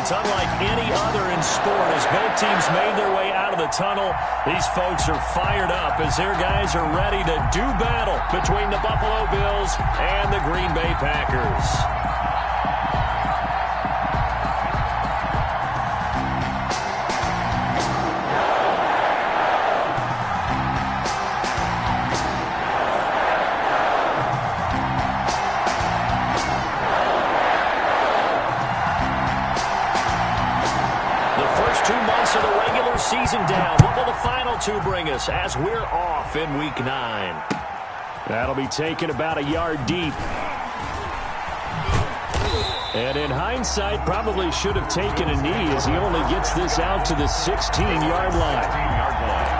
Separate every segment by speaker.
Speaker 1: It's unlike any other in sport as both teams made their way out of the tunnel. These folks are fired up as their guys are ready to do battle between the Buffalo Bills and the Green Bay Packers. Season down. What will the final two bring us as we're off in Week 9? That'll be taken about a yard deep. And in hindsight, probably should have taken a knee as he only gets this out to the 16-yard line.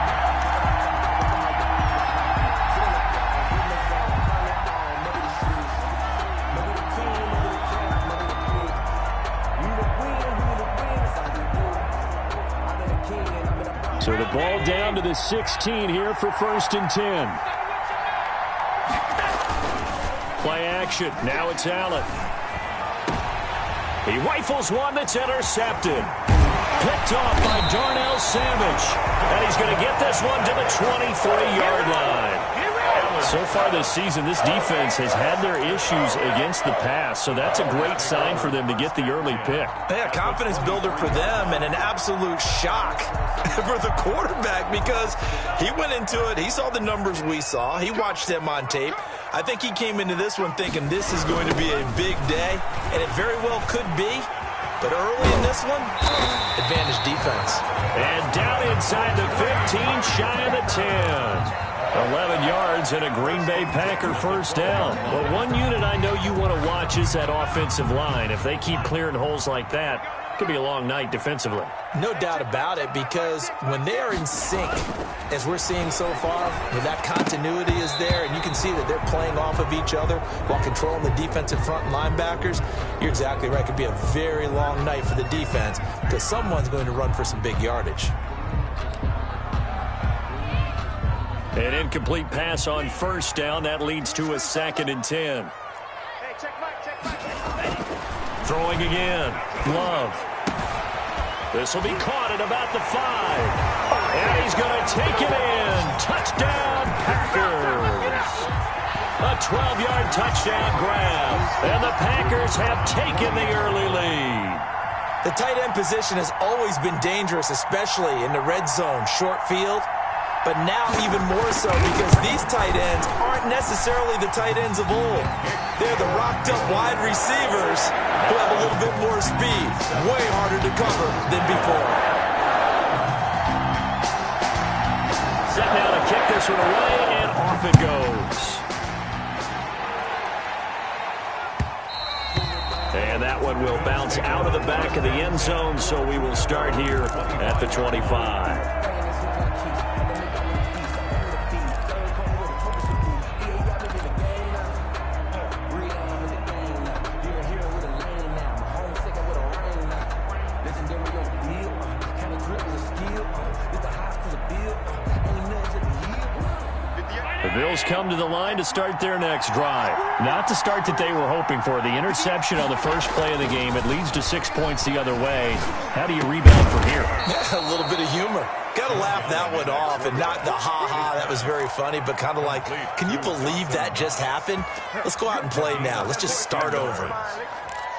Speaker 1: So the ball down to the 16 here for 1st and 10. Play action. Now it's Allen. He rifles one that's intercepted. Picked off by Darnell Savage. And he's going to get this one to the 23-yard line. So far this season, this defense has had their issues against the pass, so that's a great sign for them to get the early pick.
Speaker 2: Yeah, confidence builder for them and an absolute shock for the quarterback because he went into it. He saw the numbers we saw. He watched them on tape. I think he came into this one thinking this is going to be a big day, and it very well could be. But early in this one, advantage defense.
Speaker 1: And down inside the 15, shy of the 10. 11 yards and a Green Bay Packer first down. Well, one unit I know you want to watch is that offensive line. If they keep clearing holes like that, it could be a long night defensively.
Speaker 2: No doubt about it, because when they are in sync, as we're seeing so far, when that continuity is there, and you can see that they're playing off of each other while controlling the defensive front linebackers, you're exactly right. It could be a very long night for the defense because someone's going to run for some big yardage.
Speaker 1: An incomplete pass on first down. That leads to a 2nd and 10. Throwing again. Love. This will be caught at about the 5. And he's going to take it in. Touchdown, Packers. A 12-yard touchdown grab. And the Packers have taken the early lead.
Speaker 2: The tight end position has always been dangerous, especially in the red zone, short field. But now even more so because these tight ends aren't necessarily the tight ends of old. They're the rocked-up wide receivers who have a little bit more speed. Way harder to cover than before.
Speaker 1: Set now to kick this one away, and off it goes. And that one will bounce out of the back of the end zone, so we will start here at the 25. Bills come to the line to start their next drive. Not the start that they were hoping for. The interception on the first play of the game. It leads to 6 points the other way. How do you rebound from here?
Speaker 2: Yeah, a little bit of humor. Got to laugh that one off and not the ha-ha. That was very funny, but kind of like, can you believe that just happened? Let's go out and play now. Let's just start over.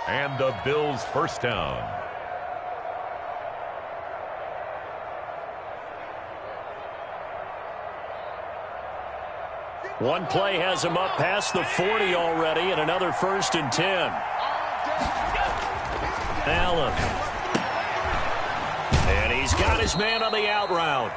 Speaker 3: And the Bills' first down.
Speaker 1: One play has him up past the 40 already, and another 1st and 10. Allen. And he's got his man on the out route.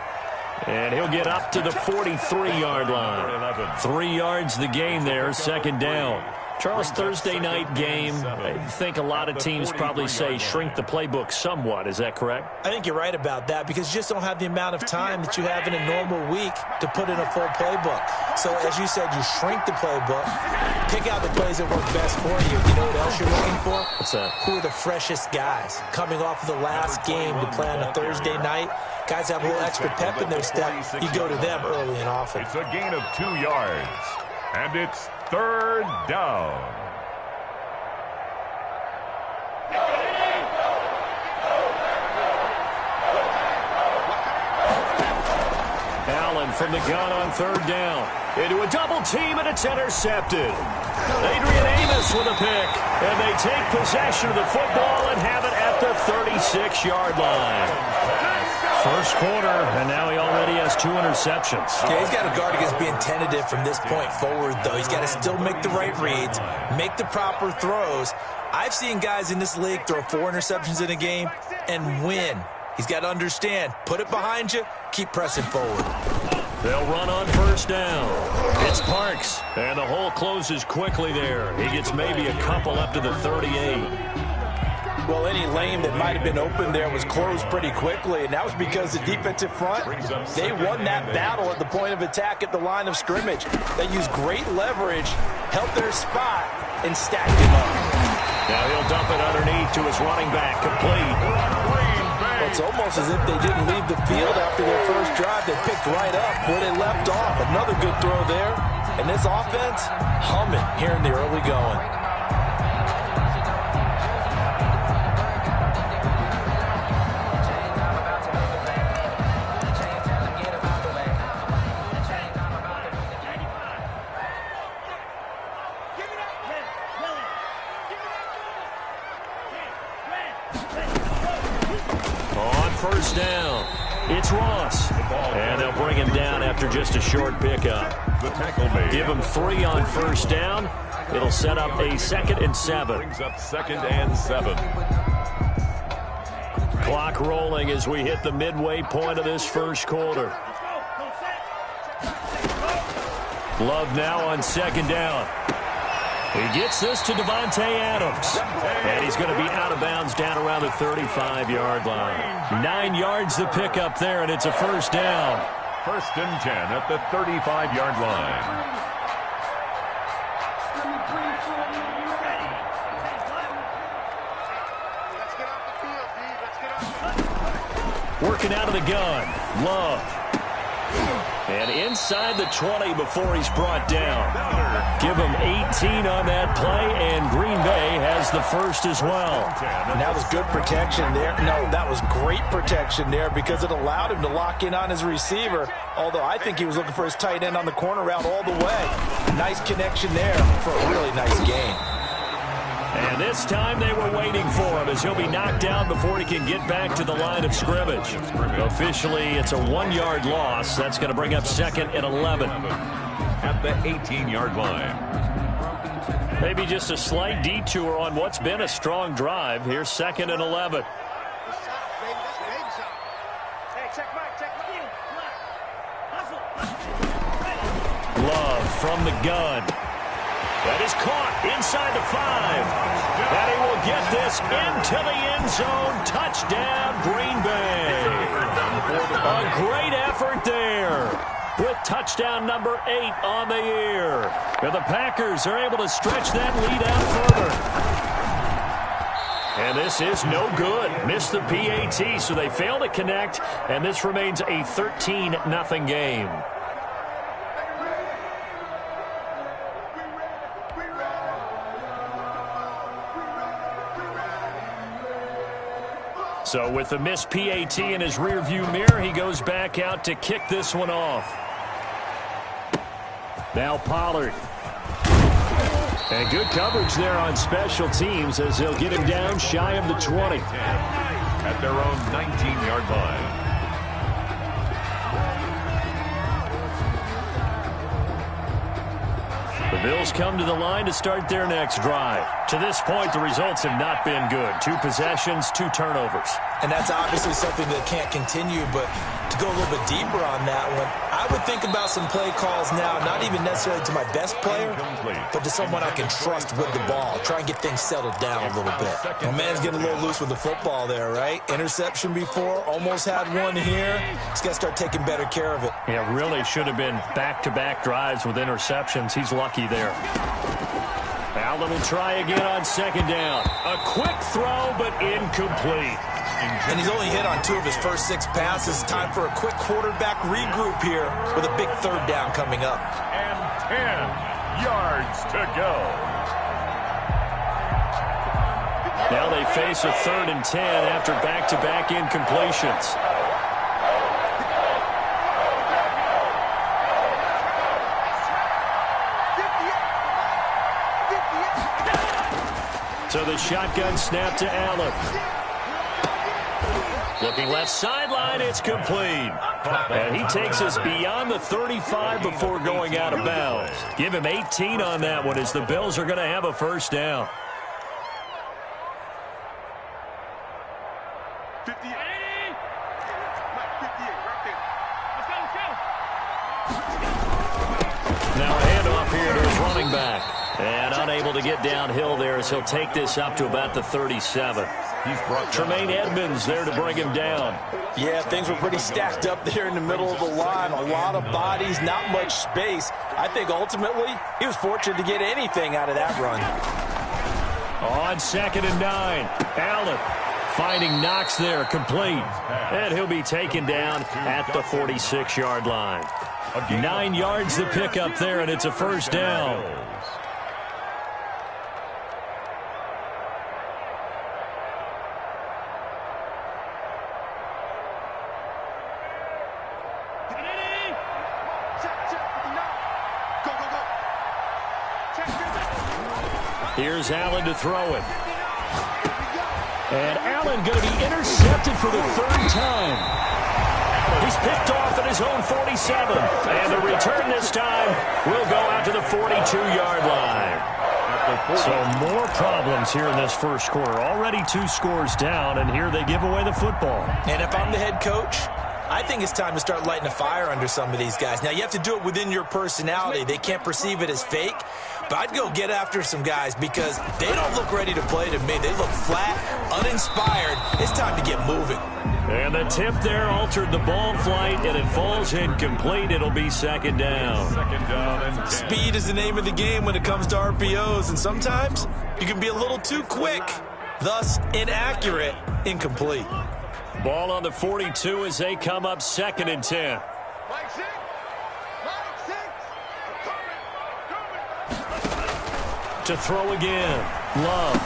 Speaker 1: And he'll get up to the 43-yard line. 3 yards the gain there, 2nd down. Charles, Thursday night game, I think a lot of teams probably say shrink the playbook somewhat. Is that correct?
Speaker 2: I think you're right about that because you just don't have the amount of time that you have in a normal week to put in a full playbook. So, as you said, you shrink the playbook, pick out the plays that work best for you. You know what else you're looking for?
Speaker 1: What's that?
Speaker 2: Who are the freshest guys coming off of the last game to play on a Thursday night? Guys have a little extra pep in their step. You go to them early and often.
Speaker 3: It's a gain of 2 yards, and it's 3rd down.
Speaker 1: from the gun on third down. Into a double team, and it's intercepted. Adrian Amos with a pick. And they take possession of the football and have it at the 36-yard line. First quarter, and now he already has 2 interceptions.
Speaker 2: Yeah, he's got to guard against being tentative from this point forward, though. He's got to still make the right reads, make the proper throws. I've seen guys in this league throw 4 interceptions in a game and win. He's got to understand, put it behind you, keep pressing forward.
Speaker 1: They'll run on first down. It's Parks, and the hole closes quickly there. He gets maybe a couple up to the 38.
Speaker 4: Well, any lane that might have been open there was closed pretty quickly, and that was because the defensive front, they won that battle at the point of attack at the line of scrimmage. They used great leverage, held their spot, and stacked him up.
Speaker 1: Now he'll dump it underneath to his running back, complete.
Speaker 4: It's almost as if they didn't leave the field after their first drive. They picked right up where they left off. Another good throw there. And this offense, humming here in the early going.
Speaker 1: First down. It's Ross. And they'll bring him down after just a short pickup. Give him 3 on first down. It'll set up a 2nd and 7.
Speaker 3: Brings up 2nd and 7.
Speaker 1: Clock rolling as we hit the midway point of this first quarter. Love now on 2nd down. He gets this to Devontae Adams. And he's going to be out of bounds down around the 35-yard line. 9 yards to pick up there, and it's a first down.
Speaker 3: 1st and 10 at the 35-yard line.
Speaker 1: Working out of the gun. Love. And inside the 20 before he's brought down. Give him 18 on that play, and Green Bay has the first as well.
Speaker 4: And that was good protection there. No, that was great protection there because it allowed him to lock in on his receiver, although I think he was looking for his tight end on the corner route all the way. Nice connection there for a really nice game.
Speaker 1: And this time they were waiting for him as he'll be knocked down before he can get back to the line of scrimmage. Officially, it's a 1-yard loss. That's going to bring up 2nd and 11.
Speaker 3: At the 18-yard line.
Speaker 1: Maybe just a slight detour on what's been a strong drive. Here's 2nd and 11. Love from the gun. That is caught inside the 5. And he will get this into the end zone. Touchdown, Green Bay. A great effort there with touchdown number 8 on the year. And the Packers are able to stretch that lead out further. And this is no good. Missed the PAT, so they fail to connect. And this remains a 13-0 game. So with the missed PAT in his rearview mirror, he goes back out to kick this one off. Now Pollard. And good coverage there on special teams as they'll get him down shy of the 20.
Speaker 3: At their own 19-yard line.
Speaker 1: The Bills come to the line to start their next drive. To this point, the results have not been good. 2 possessions, 2 turnovers.
Speaker 4: And that's obviously something that can't continue, but to go a little bit deeper on that one, I would think about some play calls now, not even necessarily to my best player, but to someone I can trust with the ball. Try and get things settled down a little bit. My man's getting a little loose with the football there, right? Interception before, almost had one here. He's got to start taking better care of it.
Speaker 1: Yeah, really should have been back-to-back drives with interceptions. He's lucky there. Allen will try again on 2nd down. A quick throw, but incomplete.
Speaker 4: And he's only hit on 2 of his first 6 passes. Time for a quick quarterback regroup here with a big 3rd down coming up.
Speaker 3: And 10 yards to go.
Speaker 1: Now they face a 3rd and 10 after back-to-back incompletions. So the shotgun snap to Allen. Looking left sideline, it's complete. And he takes us beyond the 35 before going out of bounds. Give him 18 on that one as the Bills are going to have a first down.
Speaker 3: 58.
Speaker 1: Now a handoff here to his running back. And unable to get downhill there as he'll take this up to about the 37. Tremaine Edmonds there to bring him down.
Speaker 4: Yeah, things were pretty stacked up there in the middle of the line. A lot of bodies, not much space. I think ultimately he was fortunate to get anything out of that run.
Speaker 1: On 2nd and 9, Allen finding Knox there, complete. And he'll be taken down at the 46-yard line. 9 yards to pick up there, and it's a first down. Here's Allen to throw it. And Allen going to be intercepted for the 3rd time. He's picked off at his own 47. And the return this time will go out to the 42-yard line. So more problems here in this first quarter. Already 2 scores down, and here they give away the football.
Speaker 4: And if I'm the head coach, I think it's time to start lighting a fire under some of these guys. Now, you have to do it within your personality. They can't perceive it as fake. But I'd go get after some guys because they don't look ready to play to me. They look flat, uninspired. It's time to get moving.
Speaker 1: And the tip there altered the ball flight, and it falls incomplete. It'll be 2nd down.
Speaker 4: Speed is the name of the game when it comes to RPOs, and sometimes you can be a little too quick, thus inaccurate, incomplete.
Speaker 1: Ball on the 42 as they come up 2nd and 10. To throw again, Love.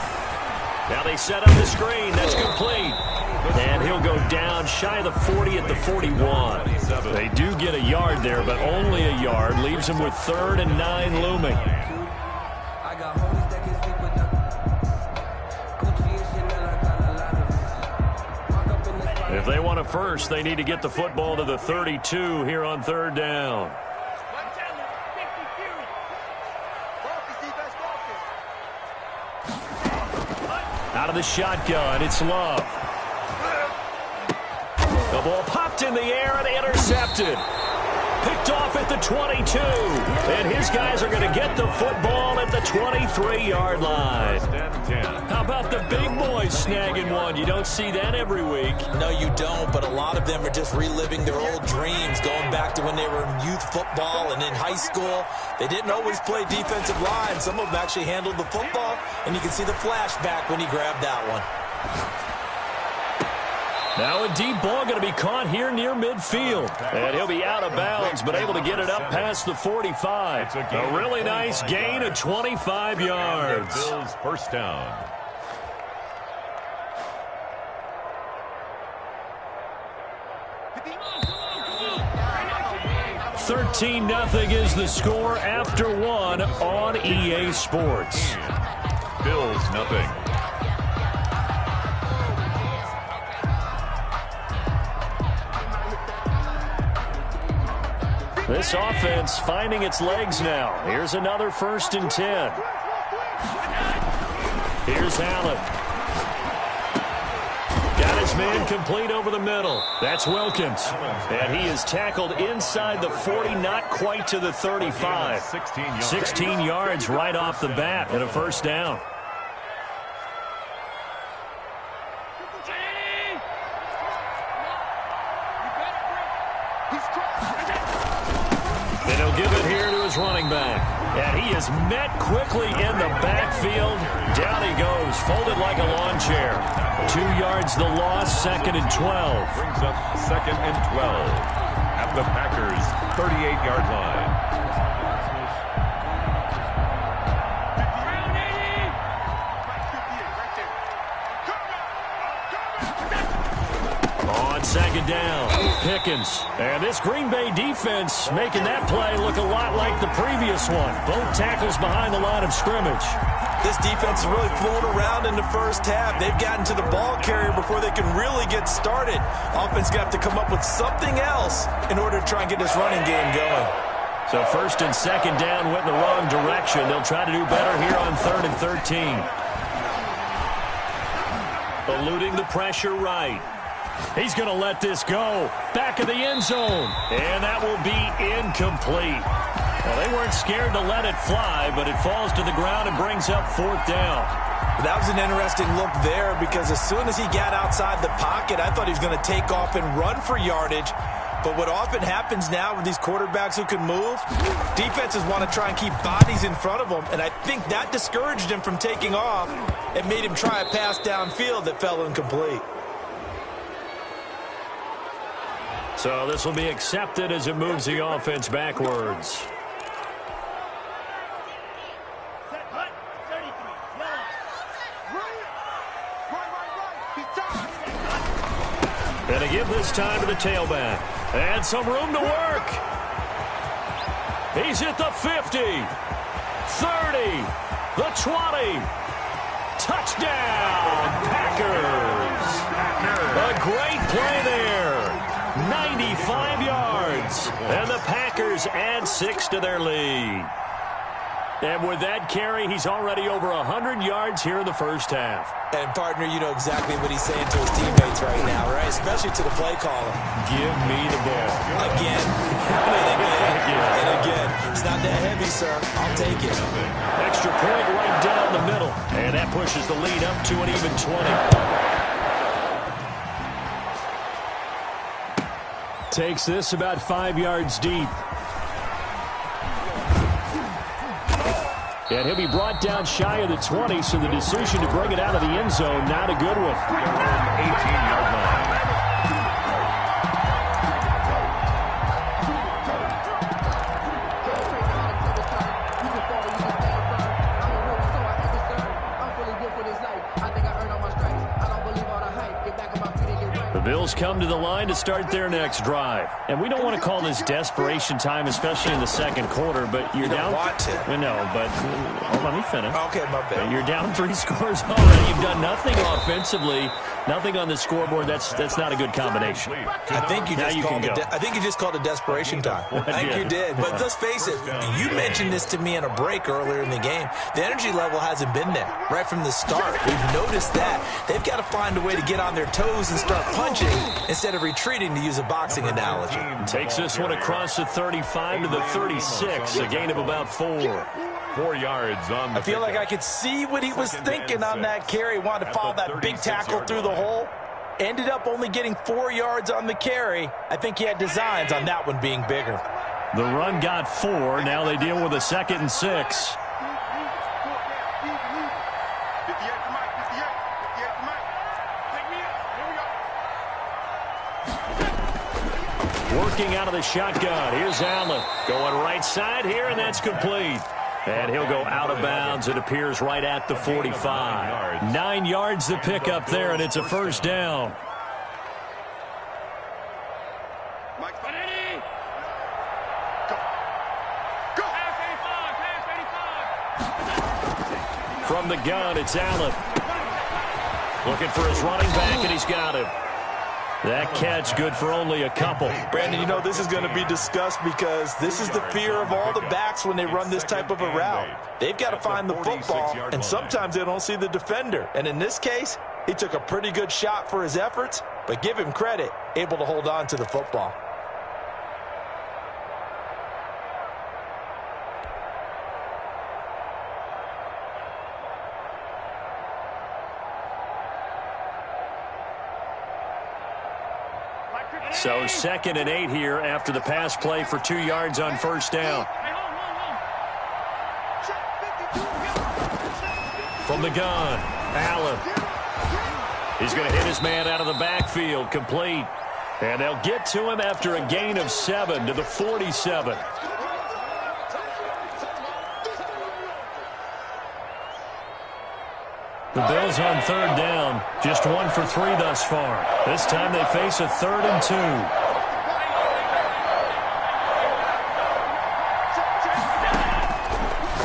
Speaker 1: Now they set up the screen. That's complete. And he'll go down shy of the 40 at the 41. They do get a yard there, but only a yard. Leaves him with 3rd and 9 looming. If they want a first, they need to get the football to the 32 here on 3rd down. Out of the shotgun, it's Love. The ball popped in the air and intercepted. Picked off at the 22. And his guys are going to get the football at the 23-yard line. How about the big boys snagging one? You don't see that every week.
Speaker 4: No, you don't, but a lot of them are just reliving their old dreams, going back to when they were in youth football and in high school. They didn't always play defensive line. Some of them actually handled the football, and you can see the flashback when he grabbed that one.
Speaker 1: Now a deep ball going to be caught here near midfield. And he'll be out of bounds, but able to get it up past the 45. A really nice gain of 25 yards.
Speaker 3: Bills first down.
Speaker 1: $13-0 is the score after 1 on EA Sports.
Speaker 3: Bills nothing.
Speaker 1: This offense finding its legs now. Here's another 1st and 10. Here's Allen. Got his man complete over the middle. That's Wilkins. And he is tackled inside the 40, not quite to the 35. 16 yards right off the bat and a first down. And he'll give it here to his running back. And he is met quickly in the backfield. Down he goes, folded like a lawn chair. 2 yards the loss, 2nd and 12.
Speaker 3: Brings up 2nd and 12 at the Packers' 38-yard line.
Speaker 1: On second down, Pickens. And this Green Bay defense making that play look a lot like the previous one. Both tackles behind the line of scrimmage.
Speaker 2: This defense is really flown around in the first half. They've gotten to the ball carrier before they can really get started. Offense going to have to come up with something else in order to try and get this running game going.
Speaker 1: So first and second down went in the wrong direction. They'll try to do better here on 3rd and 13. Eluding the pressure right. He's going to let this go. Back of the end zone. And that will be incomplete. Well, they weren't scared to let it fly, but it falls to the ground and brings up 4th down.
Speaker 2: That was an interesting look there because as soon as he got outside the pocket, I thought he was going to take off and run for yardage. But what often happens now with these quarterbacks who can move, defenses want to try and keep bodies in front of them, and I think that discouraged him from taking off and made him try a pass downfield that fell incomplete.
Speaker 1: So this will be accepted as it moves the offense backwards. And to give this time to the tailback. And some room to work. He's at the 50, 30, the 20. Touchdown, Packers. A great play there. 95 yards. And the Packers add 6 to their lead. And with that carry, he's already over 100 yards here in the first half.
Speaker 2: And, partner, you know exactly what he's saying to his teammates right now, right? Especially to the play caller.
Speaker 1: Give me the ball.
Speaker 2: Again. And again. It's not that heavy, sir. I'll take it.
Speaker 1: Extra point right down the middle. And that pushes the lead up to an even 20. Takes this about 5 yards deep. And he'll be brought down shy of the 20, so the decision to bring it out of the end zone, not a good one.
Speaker 3: 18-yard line.
Speaker 1: The Bills come to the line to start their next drive. And we don't want to call this desperation time, especially in the second quarter, but you're down.
Speaker 2: You don't want to.
Speaker 1: No, but let me finish.
Speaker 2: Okay, my bad.
Speaker 1: You're down 3 scores already. You've done nothing offensively, nothing on the scoreboard. That's not a good combination.
Speaker 2: I think you just called it desperation time. I think you did. But let's face it, you mentioned this to me in a break earlier in the game. The energy level hasn't been there right from the start. We've noticed that. They've got to find a way to get on their toes and start punching instead of retreating, to use a boxing analogy.
Speaker 1: Takes this one across the 35 to the 36, a gain of about 4.
Speaker 3: 4 yards on the
Speaker 2: I feel like I could see what he was thinking on that carry. Wanted to follow that big tackle through the hole. Ended up only getting 4 yards on the carry. I think he had designs on that one being bigger.
Speaker 1: The run got 4. Now they deal with a 2nd and 6. Working out of the shotgun. Here's Allen. Going right side here, and that's complete. And he'll go out of bounds. It appears right at the 45. 9 yards to pick up there, and it's a first down. From the gun, it's Allen. Looking for his running back, and he's got him. That catch good for only a couple.
Speaker 2: Brandon, you know this is going to be discussed because this is the fear of all the backs when they run this type of a route. They've got to find the football, and sometimes they don't see the defender. And in this case, he took a pretty good shot for his efforts, but give him credit, able to hold on to the football.
Speaker 1: So 2nd and 8 here after the pass play for 2 yards on first down. From the gun, Allen. He's going to hit his man out of the backfield, complete. And they'll get to him after a gain of 7 to the 47. The Bills on third down, just 1 for 3 thus far. This time they face a 3rd and 2.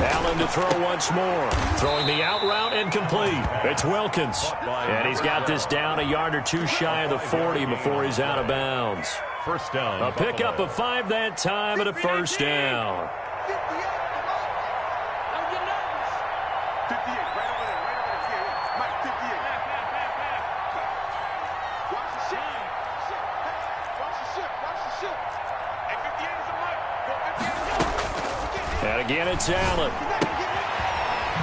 Speaker 1: Allen to throw once more. Throwing the out route and complete. It's Wilkins. And he's got this down a yard or 2 shy of the 40 before he's out of bounds.
Speaker 3: First down.
Speaker 1: A pickup of 5 that time and a first down. And again, it's Allen.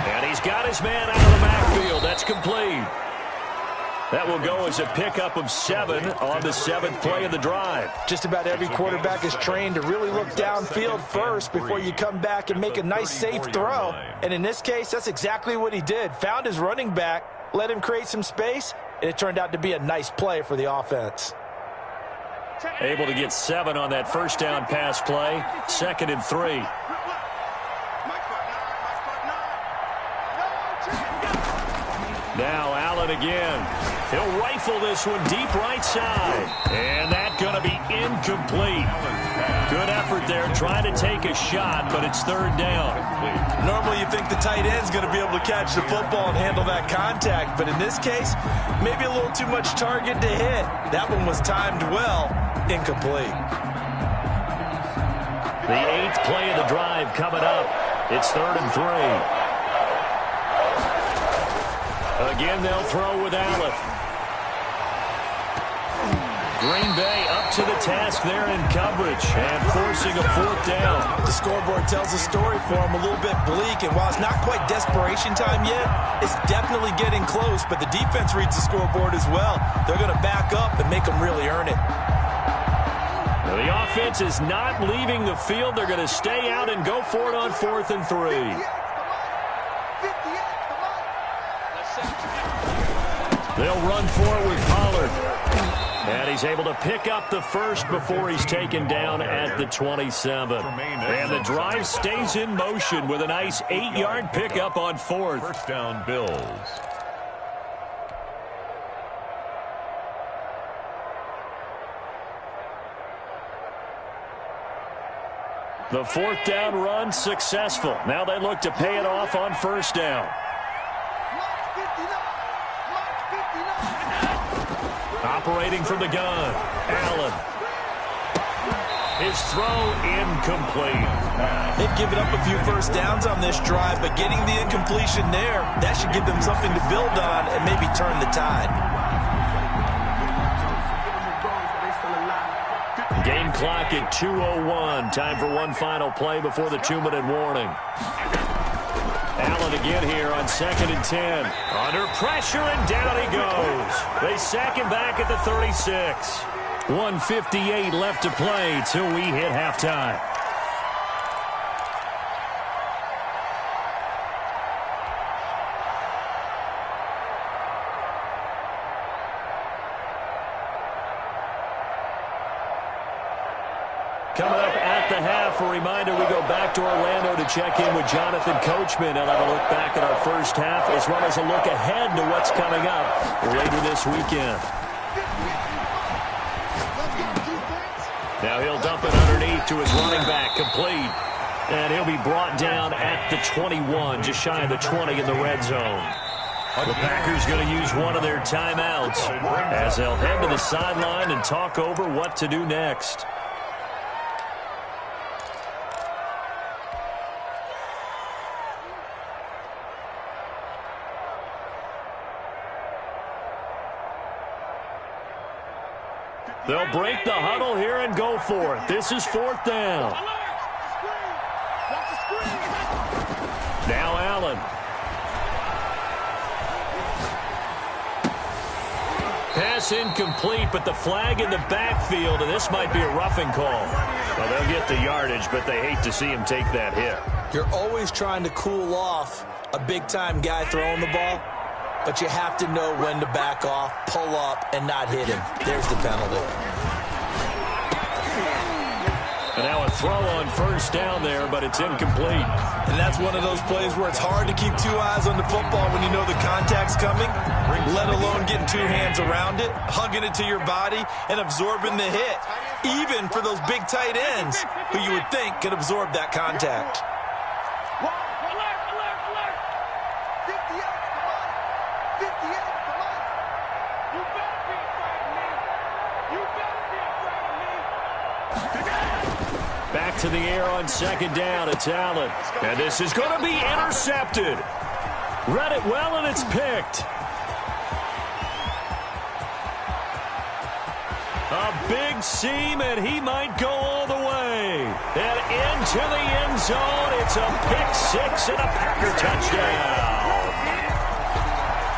Speaker 1: And he's got his man out of the backfield. That's complete. That will go as a pickup of 7 on the 7th play of the drive.
Speaker 4: Just about every quarterback is trained to really look downfield first before you come back and make a nice, safe throw. And in this case, that's exactly what he did. Found his running back, let him create some space, and it turned out to be a nice play for the offense.
Speaker 1: Able to get 7 on that first down pass play. 2nd and 3. Now Allen again. He'll rifle this one deep right side. And that's going to be incomplete. Good effort there trying to take a shot, but it's 3rd down.
Speaker 2: Normally you think the tight end's going to be able to catch the football and handle that contact, but in this case, maybe a little too much target to hit. That one was timed well. Incomplete.
Speaker 1: The 8th play of the drive coming up. It's 3rd and 3. Again, they'll throw with Allen. Green Bay up to the task there in coverage and forcing a 4th down.
Speaker 4: The scoreboard tells a story for him, a little bit bleak, and while it's not quite desperation time yet, it's definitely getting close, but the defense reads the scoreboard as well. They're going to back up and make them really earn it.
Speaker 1: Now, the offense is not leaving the field. They're going to stay out and go for it on 4th and 3. They'll run forward with Pollard. And he's able to pick up the first before he's taken down at the 27. And the drive stays in motion with a nice 8-yard pickup on 4th.
Speaker 3: First down, Bills.
Speaker 1: The 4th down run successful. Now they look to pay it off on 1st down. Operating from the gun, Allen. His throw incomplete.
Speaker 2: They've given up a few first downs on this drive, but getting the incompletion there, that should give them something to build on and maybe turn the tide.
Speaker 1: Game clock at 2:01. Time for one final play before the 2-minute warning. Allen again here on 2nd and 10. Under pressure, and down he goes. They sack him back at the 36. 1:58 left to play till we hit halftime. Coming up at the half, a reminder, we go back to Orlando to check in with Jonathan Coachman and have a look back at our first half, as well as a look ahead to what's coming up later this weekend. Now he'll dump it underneath to his running back, complete. And he'll be brought down at the 21, just shy of the 20 in the red zone. The Packers going to use one of their timeouts as they'll head to the sideline and talk over what to do next. They'll break the huddle here and go for it. This is 4th down. Now Allen. Pass incomplete, but the flag in the backfield, and this might be a roughing call. Well, they'll get the yardage, but they hate to see him take that hit.
Speaker 4: You're always trying to cool off a big-time guy throwing the ball, but you have to know when to back off, pull up, and not hit him. There's the penalty.
Speaker 1: And now a throw on first down there, but it's incomplete.
Speaker 2: And that's one of those plays where it's hard to keep two eyes on the football when you know the contact's coming, let alone getting two hands around it, hugging it to your body, and absorbing the hit, even for those big tight ends who you would think could absorb that contact.
Speaker 1: Back to the air on second down. It's Allen. And this is going to be intercepted. Read it well, and it's picked. A big seam, and he might go all the way. And into the end zone. It's a pick six and a Packer touchdown.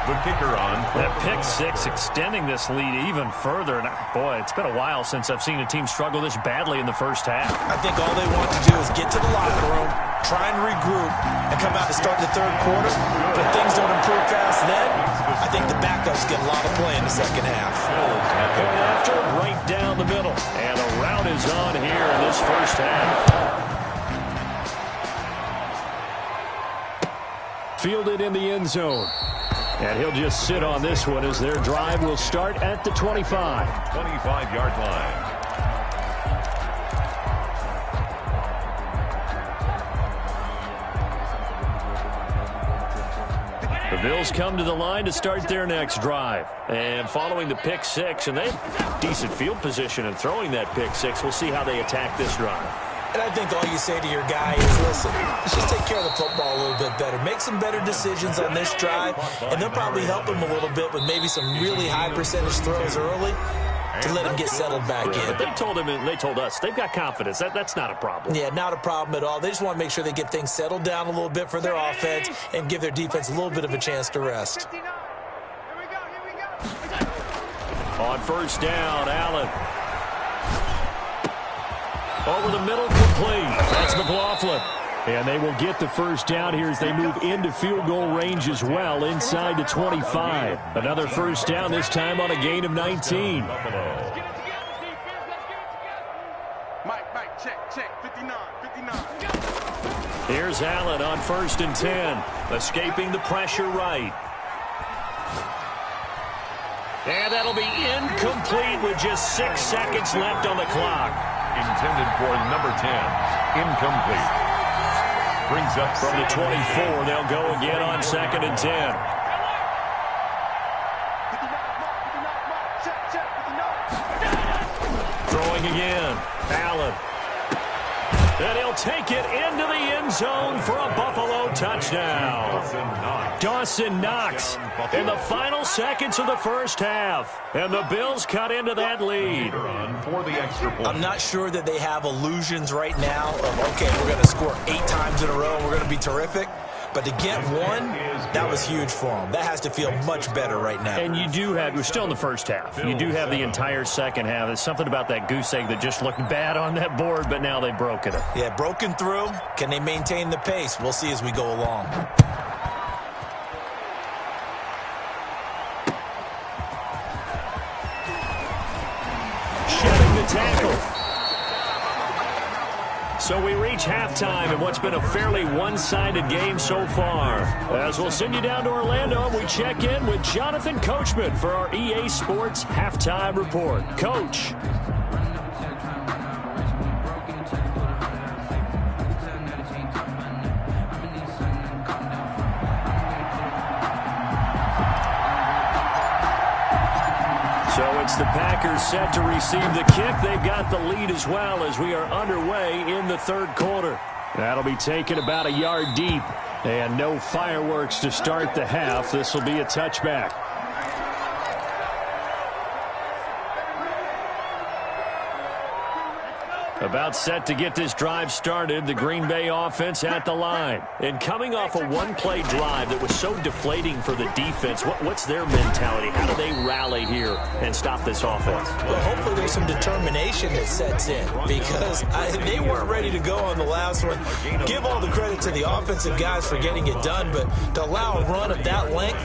Speaker 3: The kicker on.
Speaker 1: That pick six extending this lead even further. And boy, it's been a while since I've seen a team struggle this badly in the first half.
Speaker 2: I think all they want to do is get to the locker room, try and regroup, and come out to start the third quarter. But if things don't improve fast then, I think the backups get a lot of play in the second half.
Speaker 1: Going after right down the middle. And a route is on here in this first half. Fielded in the end zone. And he'll just sit on this one as their drive will start at the 25.
Speaker 3: 25-yard line.
Speaker 1: The Bills come to the line to start their next drive. And following the pick six, and they have decent field position in throwing that pick six. We'll see how they attack this drive.
Speaker 2: And I think all you say to your guy is, listen, let's just take care of the football a little bit better. Make some better decisions on this drive, and they'll probably help him a little bit with maybe some really high percentage throws early to let him get settled back in.
Speaker 1: But they told him, and they told us, they've got confidence. That's not a problem.
Speaker 2: Yeah, not a problem at all. They just want to make sure they get things settled down a little bit for their offense and give their defense a little bit of a chance to rest.
Speaker 1: On first down, Allen. Over the middle, complete. That's McLaughlin. And they will get the first down here as they move into field goal range as well, inside the 25. Another first down, this time on a gain of 19.
Speaker 5: Mike, check, 59.
Speaker 1: Here's Allen on first and 10, escaping the pressure right. And that'll be incomplete with just 6 seconds left on the clock.
Speaker 3: Intended for number 10. Incomplete. Brings up
Speaker 1: From the 24, they'll go again on second and 10. Throwing again. Allen. And he'll take it into the end zone for a Buffalo touchdown. Dawson Knox in the final seconds of the first half. And the Bills cut into that lead.
Speaker 3: For the extra point.
Speaker 2: I'm not sure that they have illusions right now of, okay, we're going to score 8 times in a row and we're going to be terrific. But to get one, that was huge for them. That has to feel much better right now.
Speaker 1: And you do have, we're still in the first half. You do have the entire second half. There's something about that goose egg that just looked bad on that board, but now they've broken it.
Speaker 2: Yeah, broken through. Can they maintain the pace? We'll see as we go along.
Speaker 1: Shedding the tackle. So we reach halftime in what's been a fairly one-sided game so far. As we'll send you down to Orlando, we check in with Jonathan Coachman for our EA Sports Halftime Report. Coach. So it's the Packers set to receive the kick. They've got the lead as well as we are underway in the third quarter. That'll be taken about a yard deep. And no fireworks to start the half. This will be a touchback. About set to get this drive started, the Green Bay offense at the line. And coming off a one-play drive that was so deflating for the defense, what's their mentality? How do they rally here and stop this offense?
Speaker 2: Well, hopefully there's some determination that sets in because they weren't ready to go on the last one. Give all the credit to the offensive guys for getting it done, but to allow a run of that length,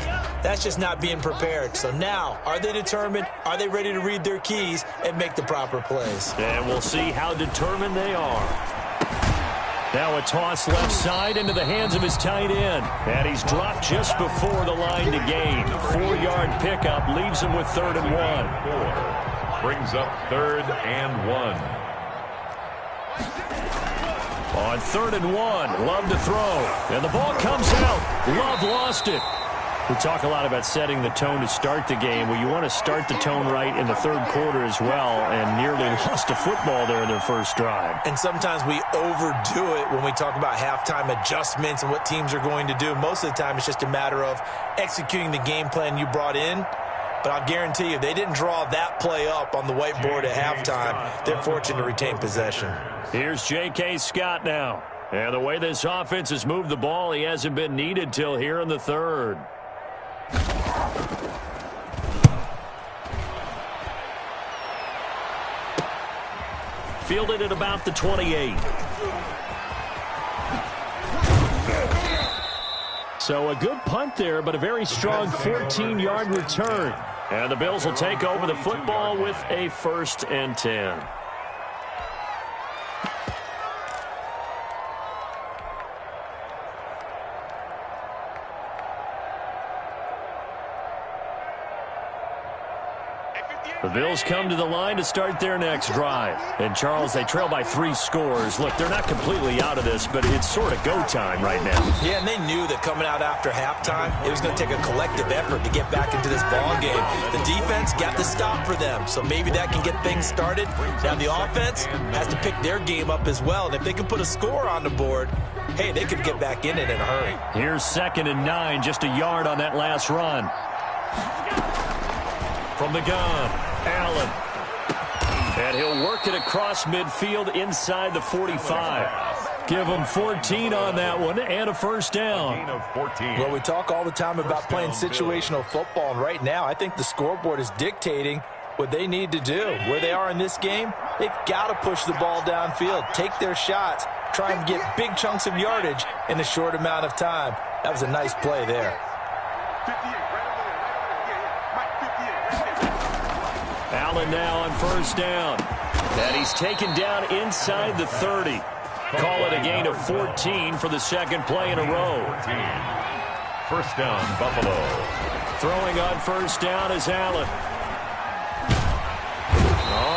Speaker 4: That's just not being prepared. So now, are they determined? Are they ready to read their keys and make the proper plays?
Speaker 1: And we'll see how determined they are. Now a toss left side into the hands of his tight end. And he's dropped just before the line to gain. 4-yard pickup leaves him with 3rd and 1.
Speaker 3: Brings up 3rd and 1.
Speaker 1: On 3rd and 1, Love to throw. And the ball comes out. Love lost it. We talk a lot about setting the tone to start the game. Well, you want to start the tone right in the 3rd quarter as well, and nearly lost a football there in their first drive.
Speaker 4: And sometimes we overdo it when we talk about halftime adjustments and what teams are going to do. Most of the time, it's just a matter of executing the game plan you brought in. But I'll guarantee you, they didn't draw that play up on the whiteboard at halftime. They're fortunate to retain possession.
Speaker 1: Here's J.K. Scott now. And the way this offense has moved the ball, he hasn't been needed till here in the 3rd. Fielded at about the 28. So a good punt there, but a very strong 14-yard return. And the Bills will take over the football with a 1st and 10. The Bills come to the line to start their next drive. And, Charles, they trail by 3 scores. Look, they're not completely out of this, but it's sort of go time right now.
Speaker 4: Yeah, and they knew that coming out after halftime, it was going to take a collective effort to get back into this ball game. The defense got the stop for them, so maybe that can get things started. Now the offense has to pick their game up as well, and if they can put a score on the board, hey, they could get back in it in a hurry.
Speaker 1: Here's 2nd and 9, just a yard on that last run. From the gun, Allen. And he'll work it across midfield inside the 45. Give him 14 on that one and a 1st down.
Speaker 4: Well, we talk all the time about playing situational football, and right now I think the scoreboard is dictating what they need to do. Where they are in this game, they've got to push the ball downfield, take their shots, try and get big chunks of yardage in a short amount of time. That was a nice play there.
Speaker 1: Allen now on 1st down. And he's taken down inside the 30. Call it a gain of 14 for the 2nd play in a row.
Speaker 3: 1st down, Buffalo.
Speaker 1: Throwing on 1st down is Allen.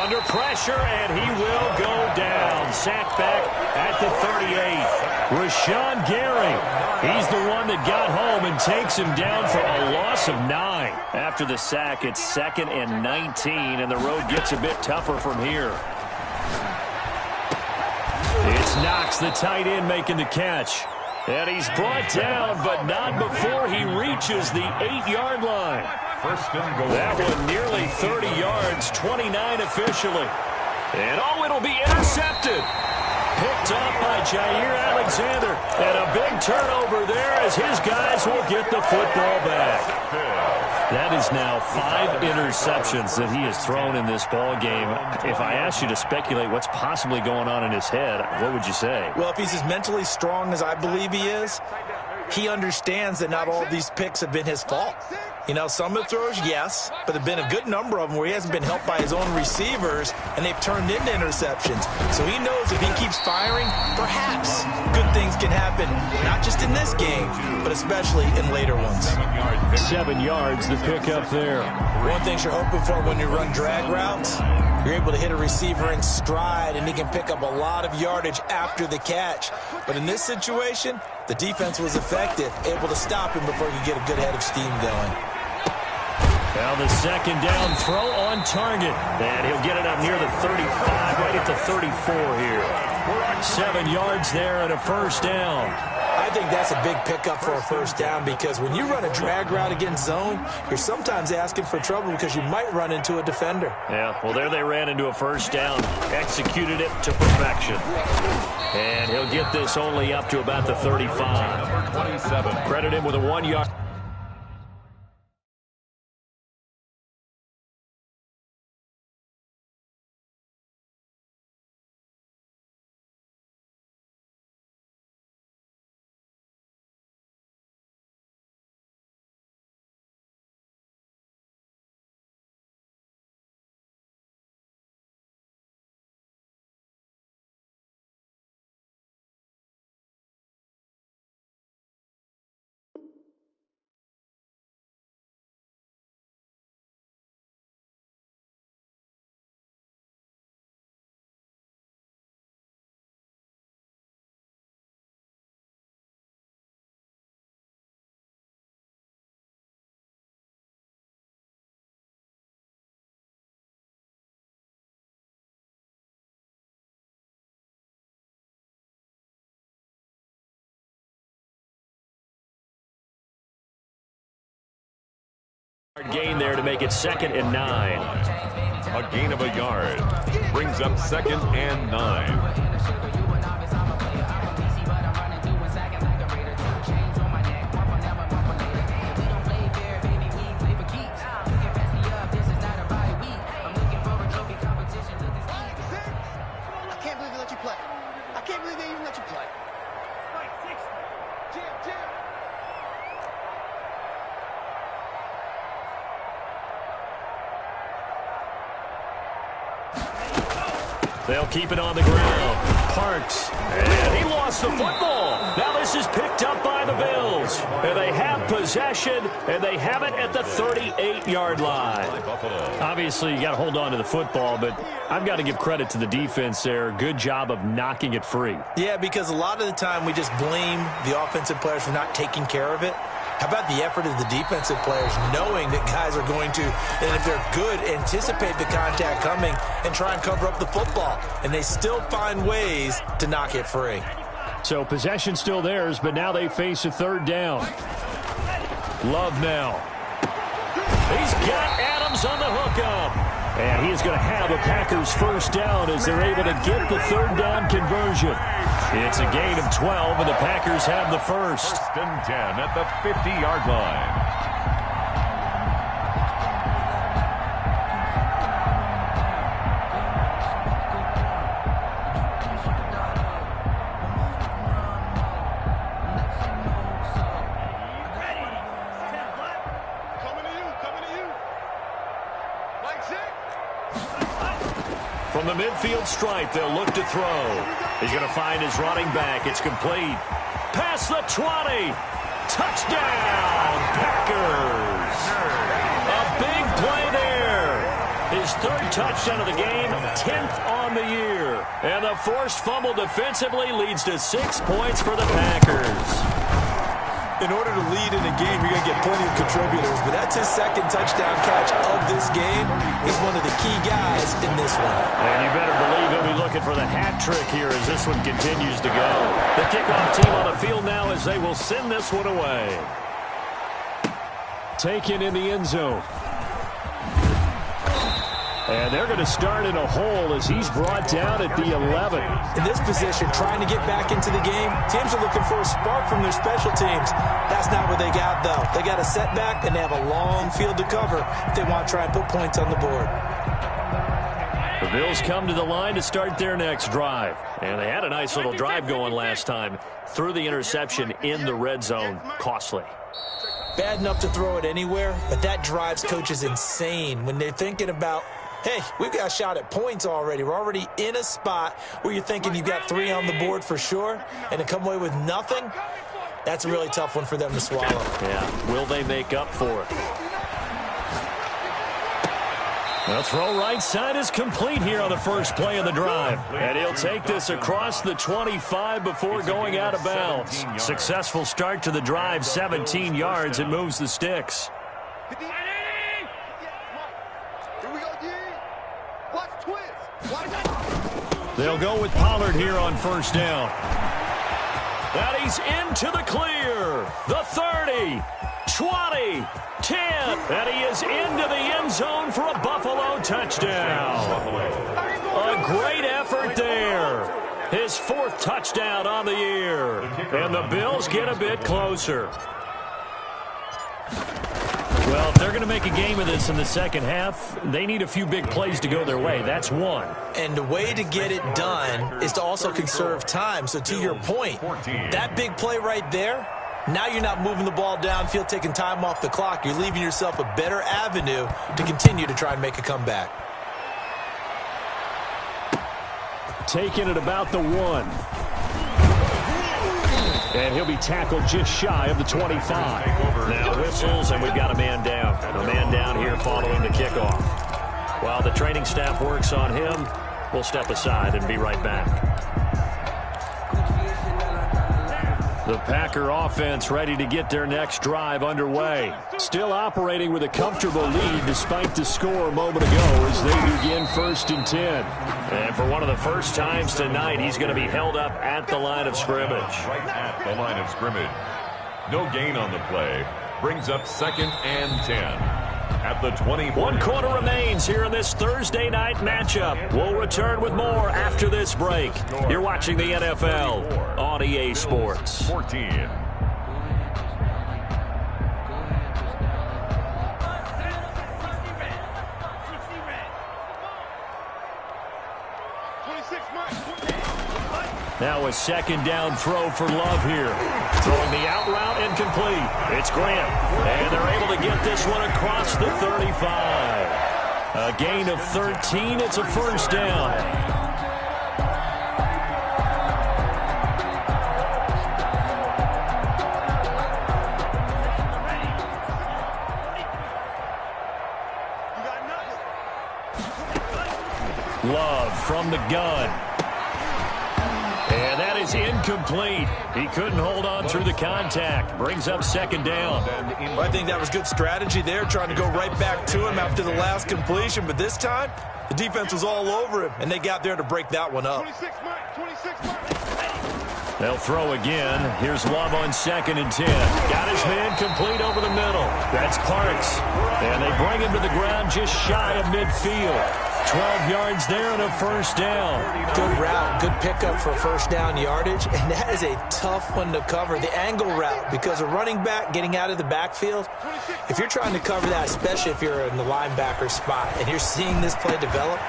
Speaker 1: Under pressure, and he will go down. Sacked back at the 38. Rashawn Gary. He's the one that got home and takes him down for a loss of 9. After the sack, it's 2nd and 19, and the road gets a bit tougher from here. It's Knox, the tight end, making the catch. And he's brought down, but not before he reaches the 8-yard line.
Speaker 3: 1st and goal.
Speaker 1: That one nearly 30 yards, 29 officially. And it'll be intercepted. Picked up by Jair Alexander. And a big turnover there as his guys will get the football back. That is now 5 interceptions that he has thrown in this ball game. If I asked you to speculate what's possibly going on in his head, what would you say?
Speaker 4: Well, if he's as mentally strong as I believe he is, he understands that not all of these picks have been his fault. You know, some of the throws, yes, but there have been a good number of them where he hasn't been helped by his own receivers, and they've turned into interceptions. So he knows if he keeps firing, perhaps good things can happen, not just in this game, but especially in later ones.
Speaker 1: 7 yards, the pickup there.
Speaker 4: One thing you're hoping for when you run drag routes, you're able to hit a receiver in stride, and he can pick up a lot of yardage after the catch. But in this situation, the defense was effective, able to stop him before he could get a good head of steam going.
Speaker 1: Now the 2nd down throw on target. And he'll get it up near the 35, right at the 34 here. 7 yards there and a 1st down.
Speaker 4: I think that's a big pickup for a 1st down because when you run a drag route against zone, you're sometimes asking for trouble because you might run into a defender.
Speaker 1: Yeah, well, there they ran into a 1st down. Executed it to perfection. And he'll get this only up to about the 35.
Speaker 3: 27.
Speaker 1: Credit him with a 1-yard. Gain there to make it 2nd and 9.
Speaker 3: A gain of a yard brings up 2nd and 9.
Speaker 1: They'll keep it on the ground. Parks. And he lost the football. Now this is picked up by the Bills. And they have possession, and they have it at the 38-yard line. Obviously, you got to hold on to the football, but I've got to give credit to the defense there. Good job of knocking it free.
Speaker 4: Yeah, because a lot of the time we just blame the offensive players for not taking care of it. How about the effort of the defensive players knowing that guys are going to, and if they're good, anticipate the contact coming and try and cover up the football. And they still find ways to knock it free.
Speaker 1: So possession still theirs, but now they face a 3rd down. Love now. He's got Adams on the hookup. And he is going to have a Packers 1st down as they're able to get the 3rd down conversion. It's a gain of 12, and the Packers have the 1st.
Speaker 3: 1st and 10 at the 50-yard line.
Speaker 1: From the midfield stripe, they'll look to throw. He's going to find his running back. It's complete. Past the 20. Touchdown, Packers. A big play there. His 3rd touchdown of the game, 10th on the year. And the forced fumble defensively leads to 6 points for the Packers.
Speaker 4: In order to lead in a game, you're going to get plenty of contributors, but that's his 2nd touchdown catch of this game. He's one of the key guys in this one.
Speaker 1: And you better believe he'll be looking for the hat trick here as this one continues to go. The kickoff team on the field now as they will send this one away. Taken in the end zone. And they're going to start in a hole as he's brought down at the 11.
Speaker 4: In this position, trying to get back into the game, teams are looking for a spark from their special teams. That's not what they got, though. They got a setback, and they have a long field to cover if they want to try and put points on the board.
Speaker 1: The Bills come to the line to start their next drive. And they had a nice little drive going last time. Threw the interception in the red zone. Costly.
Speaker 4: Bad enough to throw it anywhere, but that drives coaches insane when they're thinking about, hey, we've got a shot at points already. We're already in a spot where you're thinking you've got 3 on the board for sure, and to come away with nothing, that's a really tough one for them to swallow.
Speaker 1: Yeah, will they make up for it? The throw right side is complete here on the first play of the drive. And he'll take this across the 25 before going out of bounds. Successful start to the drive, 17 yards, and moves the sticks. They'll go with Pollard here on 1st down. And he's into the clear. The 30, 20, 10. And he is into the end zone for a Buffalo touchdown. A great effort there. His 4th touchdown on the year. And the Bills get a bit closer. Well, if they're going to make a game of this in the second half, they need a few big plays to go their way. That's one.
Speaker 4: And the way to get it done is to also conserve time. So to your point, that big play right there, now you're not moving the ball downfield, taking time off the clock. You're leaving yourself a better avenue to continue to try and make a comeback.
Speaker 1: Taking it about the 1. And he'll be tackled just shy of the 25. Now whistles, and we've got a man down. A man down here following the kickoff. While the training staff works on him, we'll step aside and be right back. The Packer offense ready to get their next drive underway. Still operating with a comfortable lead despite the score a moment ago as they begin 1st and 10. And for one of the first times tonight, he's going to be held up at the line of scrimmage.
Speaker 3: Right at the line of scrimmage. No gain on the play. Brings up 2nd and 10. at the 20.
Speaker 1: 1 quarter remains here in this Thursday night matchup. We'll return with more after this break. You're watching the NFL on EA Sports.
Speaker 3: 14.
Speaker 1: Now a second down throw for Love here. Throwing the out route incomplete. It's Grant. And they're able to get this one across the 35. A gain of 13. It's a first down. Love from the gun. And that is incomplete. He couldn't hold on through the contact. Brings up second down.
Speaker 2: Well, I think that was good strategy there, trying to go right back to him after the last completion. But this time, the defense was all over him, and they got there to break that one up.
Speaker 5: 26 mark.
Speaker 1: They'll throw again. Here's Love on 2nd and 10. Got his man complete over the middle. That's Parks. And they bring him to the ground just shy of midfield. 12 yards there and a first down.
Speaker 4: Good route, good pickup for first down yardage, and that is a tough one to cover. The angle route, because a running back getting out of the backfield, if you're trying to cover that, especially if you're in the linebacker spot and you're seeing this play develop,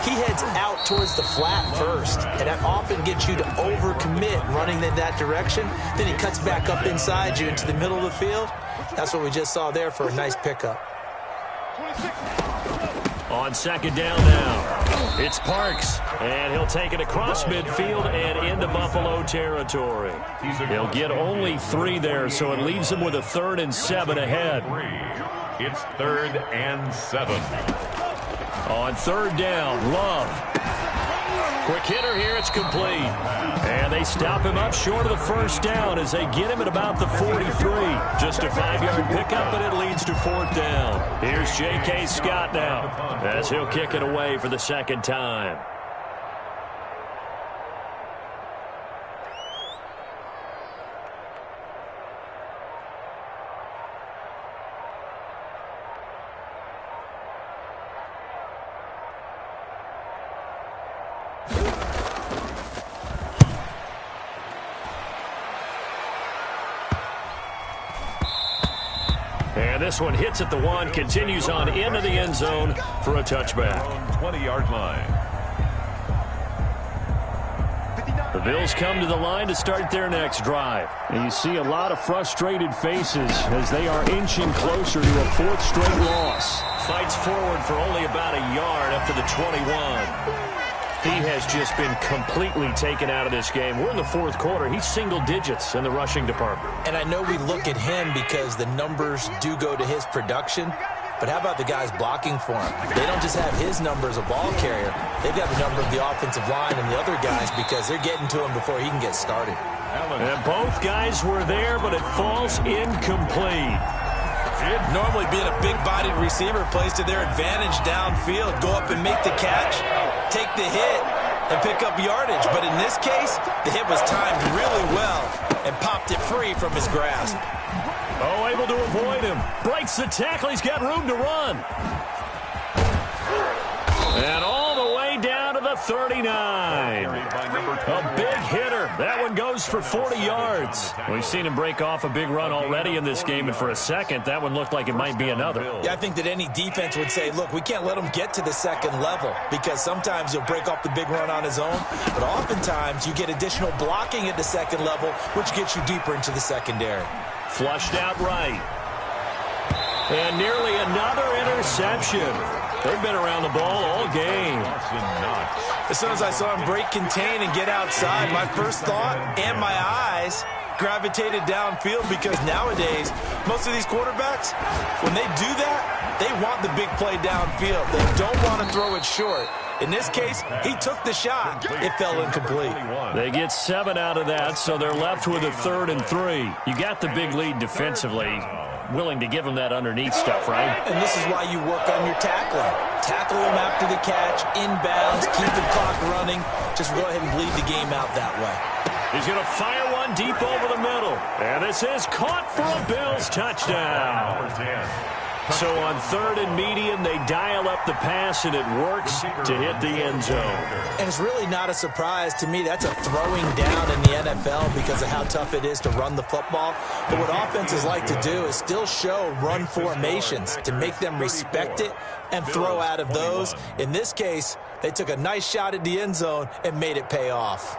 Speaker 4: he heads out towards the flat first, and that often gets you to overcommit running in that direction. Then he cuts back up inside you into the middle of the field. That's what we just saw there for a nice pickup.
Speaker 1: On second down now, it's Parks, and he'll take it across midfield and into Buffalo territory. He'll get only 3 there, so it leaves him with a 3rd and 7 ahead.
Speaker 3: It's 3rd and 7.
Speaker 1: On 3rd down, Love. Quick hitter here, it's complete. And they stop him up short of the first down as they get him at about the 43. Just a 5-yard pickup, and it leads to 4th down. Here's J.K. Scott now as he'll kick it away for the second time. And this one hits at the 1, continues on into the end zone for a touchback.
Speaker 3: 20-yard line.
Speaker 1: The Bills come to the line to start their next drive. And you see a lot of frustrated faces as they are inching closer to a 4th straight loss. Fights forward for only about a yard up to the 21. He has just been completely taken out of this game. We're in the 4th quarter. He's single digits in the rushing department.
Speaker 4: And I know we look at him because the numbers do go to his production, but how about the guys blocking for him? They don't just have his number as a ball carrier. They've got the number of the offensive line and the other guys because they're getting to him before he can get started.
Speaker 1: And both guys were there, but it falls incomplete.
Speaker 2: Normally being a big-bodied receiver plays to their advantage downfield. Go up and make the catch, take the hit, and pick up yardage. But in this case, the hit was timed really well and popped it free from his grasp.
Speaker 1: Oh, able to avoid him. Breaks the tackle. He's got room to run. And all the way down to the 39. A big hitter. That one goes for 40 yards. We've seen him break off a big run already in this game, and for a second, that one looked like it might be another.
Speaker 4: Yeah, I think that any defense would say, look, we can't let him get to the second level because sometimes he'll break off the big run on his own, but oftentimes you get additional blocking at the second level, which gets you deeper into the secondary.
Speaker 1: Flushed out right. And nearly another interception. They've been around the ball all game.
Speaker 2: As soon as I saw him break contain and get outside, my first thought and my eyes gravitated downfield because nowadays, most of these quarterbacks, when they do that, they want the big play downfield. They don't want to throw it short. In this case, he took the shot. It fell incomplete.
Speaker 1: They get 7 out of that, so they're left with a 3rd and 3. You got the big lead defensively. Willing to give them that underneath stuff, right?
Speaker 4: And this is why you work on your tackling. Tackle them after the catch, inbounds, keep the clock running. Just go ahead and bleed the game out that way.
Speaker 1: He's going to fire one deep over the middle. And this is caught for a Bills touchdown. So on 3rd and medium, they dial up the pass, and it works to hit the end zone.
Speaker 4: And it's really not a surprise to me. That's a throwing down in the NFL because of how tough it is to run the football. But what offenses like to do is still show run formations to make them respect it and throw out of those. In this case, they took a nice shot at the end zone and made it pay off.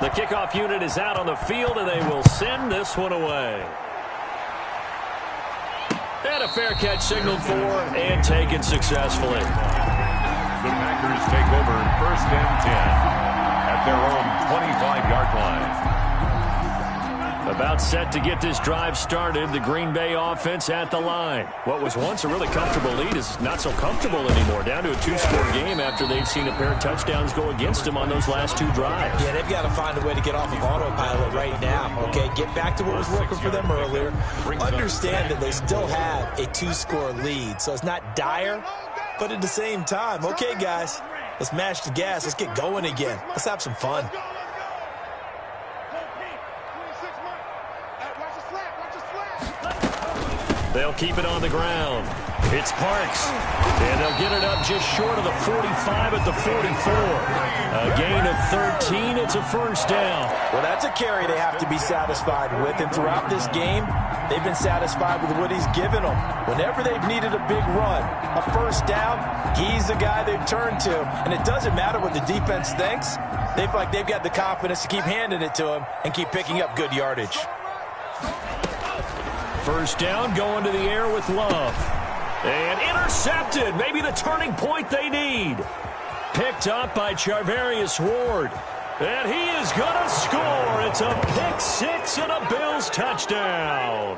Speaker 1: The kickoff unit is out on the field, and they will send this one away. And a fair catch signaled for and taken successfully.
Speaker 3: The Packers take over 1st and 10 at their own 25-yard line.
Speaker 1: About set to get this drive started, the Green Bay offense at the line. What was once a really comfortable lead is not so comfortable anymore. Down to a 2-score game after they've seen a pair of touchdowns go against them on those last 2 drives.
Speaker 4: Yeah, they've got to find a way to get off of autopilot right now, okay? Get back to what was working for them earlier. Understand that they still have a 2-score lead, so it's not dire, but at the same time, okay, guys, let's mash the gas. Let's get going again. Let's have some fun.
Speaker 1: They'll keep it on the ground. It's Parks. And they'll get it up just short of the 45 at the 44. A gain of 13. It's a 1st down.
Speaker 4: Well, that's a carry they have to be satisfied with. And throughout this game, they've been satisfied with what he's given them. Whenever they've needed a big run, a 1st down, he's the guy they've turned to. And it doesn't matter what the defense thinks. They feel like they've got the confidence to keep handing it to him and keep picking up good yardage.
Speaker 1: 1st down, going to the air with Love. And intercepted. Maybe the turning point they need. Picked up by Charvarius Ward. And he is going to score. It's a pick 6 and a Bills touchdown.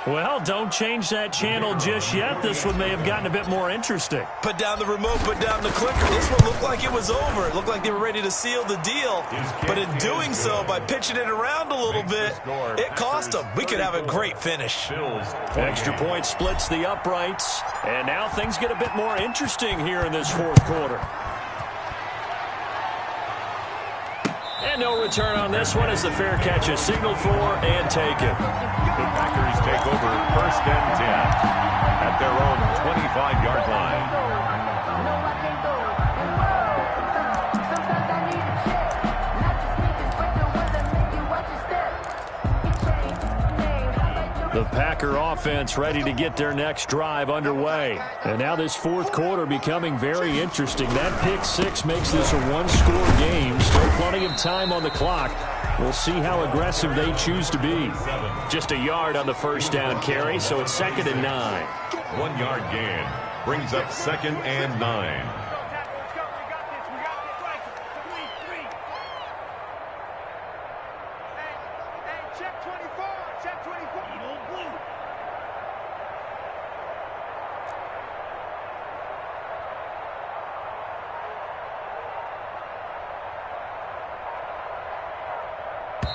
Speaker 1: Well, don't change that channel just yet. This one may have gotten a bit more interesting.
Speaker 2: Put down the remote, put down the clicker. This one looked like it was over. It looked like they were ready to seal the deal. But in doing so, by pitching it around a little bit, it cost them. We could have a great finish.
Speaker 1: Extra point splits the uprights. And now things get a bit more interesting here in this 4th quarter. And no return on this one as the fair catch is signaled for and taken.
Speaker 3: The Packers take over 1st and 10 at their own 25-yard line.
Speaker 1: The Packer offense ready to get their next drive underway. And now this 4th quarter becoming very interesting. That pick 6 makes this a 1-score game. Still plenty of time on the clock. We'll see how aggressive they choose to be. Just a yard on the 1st down carry, so it's 2nd and 9.
Speaker 3: 1-yard gain brings up 2nd and 9.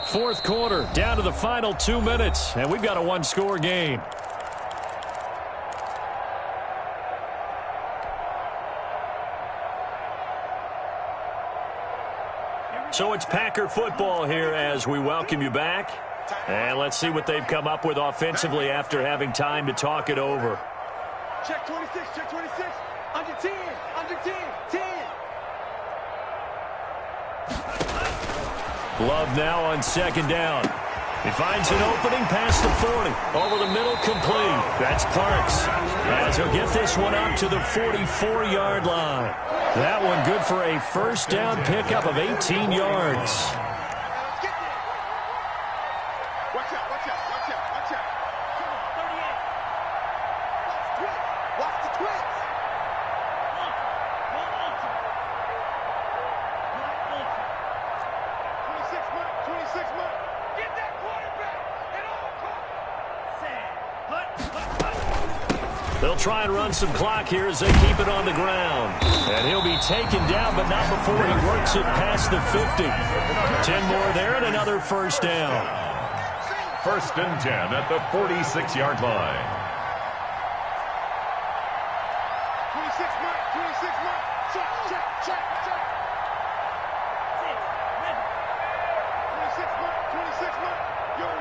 Speaker 1: Fourth quarter, down to the final 2 minutes, and we've got a 1-score game. So it's Packer football here as we welcome you back. And let's see what they've come up with offensively after having time to talk it over.
Speaker 5: Check 26, check 26. Under 10, under 10, 10.
Speaker 1: Love now on 2nd down. He finds an opening past the 40. Over the middle, complete. That's Parks. As he'll get this one up to the 44-yard line. That one good for a 1st down pickup of 18 yards.
Speaker 5: Watch out, watch out, watch out, watch out. 38. Watch the twins. Get that quarterback at all costs.
Speaker 1: They'll try and run some clock here as they keep it on the ground. And he'll be taken down, but not before he works it past the 50. 10 more there and another 1st down.
Speaker 3: 1st and 10 at the 46-yard line.
Speaker 5: 26 Mike, 26 Mike. Check, check, check, check. 26 Mike, 26 Mike. You're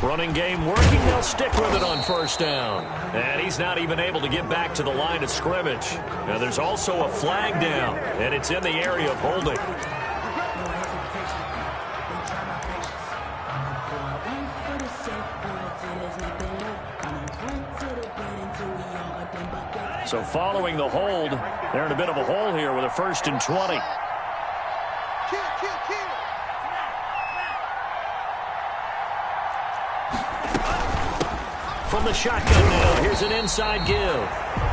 Speaker 1: Running game working. They'll stick with it on first down. And he's not even able to get back to the line of scrimmage. Now there's also a flag down, and it's in the area of holding. So following the hold, they're in a bit of a hole here with a 1st and 20. From the shotgun now, here's an inside give.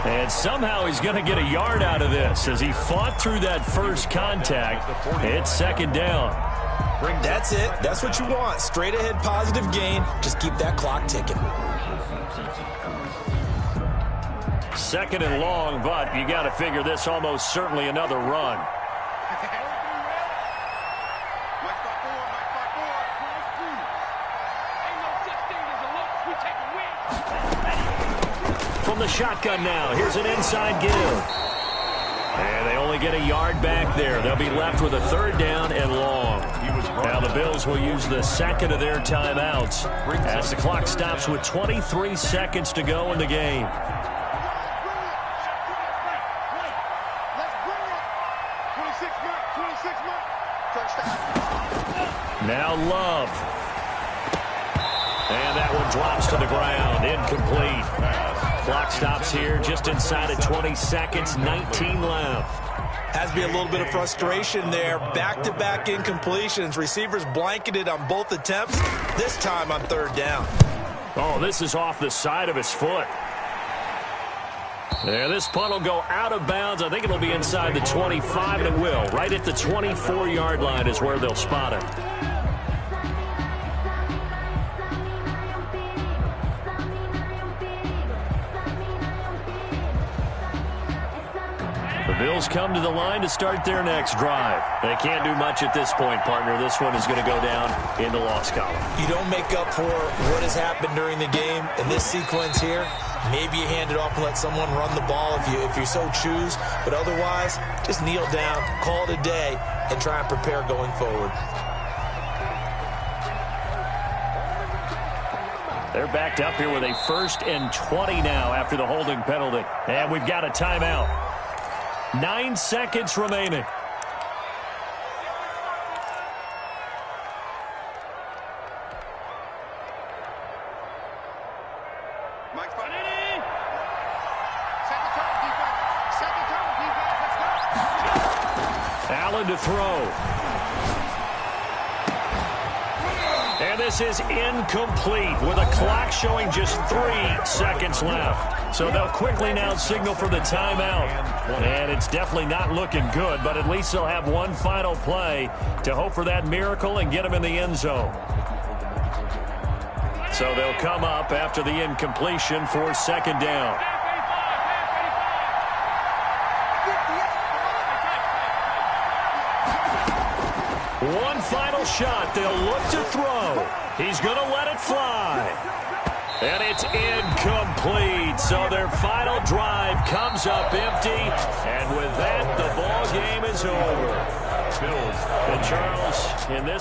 Speaker 1: And somehow he's going to get a yard out of this as he fought through that first contact. It's 2nd down.
Speaker 4: That's it. That's what you want. Straight ahead positive gain. Just keep that clock ticking.
Speaker 1: 2nd and long, but you got to figure this almost certainly another run. From the shotgun now, here's an inside give. And they only get a yard back there. They'll be left with a 3rd down and long. Now the Bills will use the 2nd of their timeouts as the clock stops with 23 seconds to go in the game. Now Love. And that one drops to the ground. Incomplete. Clock stops here just inside of 20 seconds. 19 left.
Speaker 4: Has to be a little bit of frustration there. Back-to-back incompletions. Receivers blanketed on both attempts. This time on 3rd down.
Speaker 1: Oh, this is off the side of his foot. Yeah, this punt will go out of bounds. I think it'll be inside the 25, and it will. Right at the 24-yard line is where they'll spot it. The Bills come to the line to start their next drive. They can't do much at this point, partner. This one is going to go down in the loss column.
Speaker 4: You don't make up for what has happened during the game in this sequence here. Maybe you hand it off and let someone run the ball if you so choose. But otherwise, just kneel down, call it a day, and try and prepare going forward.
Speaker 1: They're backed up here with a 1st and 20 now after the holding penalty. And we've got a timeout. 9 seconds remaining. Allen to throw. And this is incomplete with a clock showing just 3 seconds left. So they'll quickly now signal for the timeout. And it's definitely not looking good, but at least they'll have one final play to hope for that miracle and get them in the end zone. So they'll come up after the incompletion for 2nd down. One final shot. They'll look to throw. He's going to let it fly. And it's incomplete. So their final drive comes up empty. And with that, the ball game is over. And Charles, in this